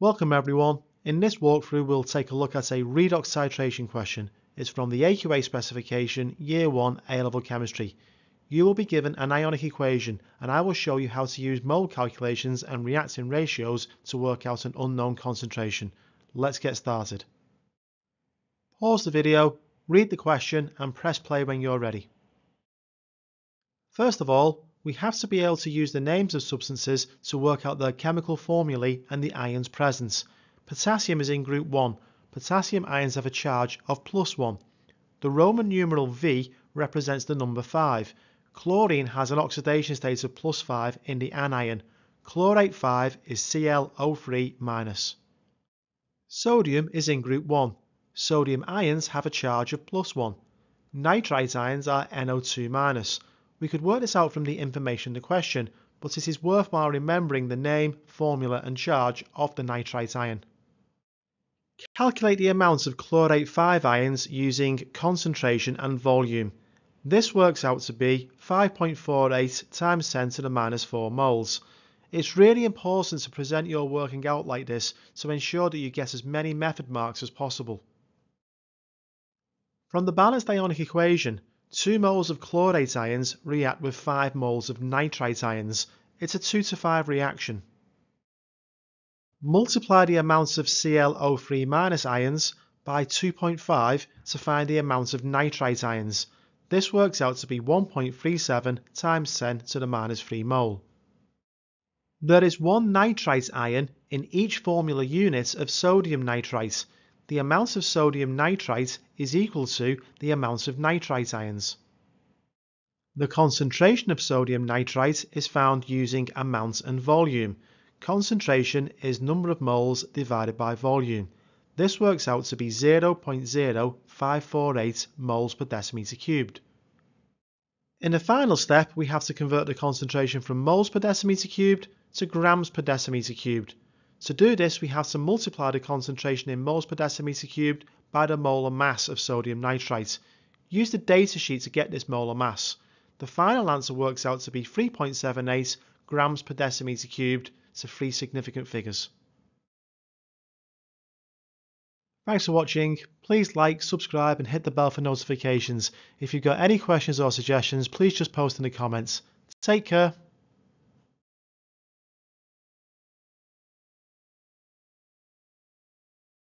Welcome everyone. In this walkthrough we'll take a look at a redox titration question. It's from the AQA specification Year 1 A-Level Chemistry. You will be given an ionic equation and I will show you how to use mole calculations and reactant ratios to work out an unknown concentration. Let's get started. Pause the video, read the question and press play when you're ready. First of all, we have to be able to use the names of substances to work out their chemical formulae and the ions present. Potassium is in group 1. Potassium ions have a charge of +1. The Roman numeral V represents the number 5. Chlorine has an oxidation state of +5 in the anion. Chlorate 5 is Cl(O3-). Sodium is in group 1. Sodium ions have a charge of +1. Nitrite ions are NO2-. We could work this out from the information in the question, but it is worthwhile remembering the name, formula and charge of the nitrite ion. Calculate the amount of chlorate 5 ions using concentration and volume. This works out to be 5.48 times 10 to the minus 4 moles. It's really important to present your working out like this to ensure that you get as many method marks as possible. From the balanced ionic equation, 2 moles of chlorate ions react with 5 moles of nitrite ions. It's a 2 to 5 reaction. Multiply the amount of Cl(O3- ions by 2.5 to find the amount of nitrite ions. This works out to be 1.37 times 10 to the minus 3 mole. There is 1 nitrite ion in each formula unit of sodium nitrite. The amount of sodium nitrite is equal to the amount of nitrite ions. The concentration of sodium nitrite is found using amount and volume. Concentration is number of moles divided by volume. This works out to be 0.0548 moles per decimeter cubed. In the final step, we have to convert the concentration from moles per decimeter cubed to grams per decimeter cubed. To do this, we have to multiply the concentration in moles per decimeter cubed by the molar mass of sodium nitrite. Use the datasheet to get this molar mass. The final answer works out to be 3.78 grams per decimeter cubed to 3 significant figures. Thanks for watching. Please like, subscribe and hit the bell for notifications. If you've got any questions or suggestions, please just post in the comments. Take care.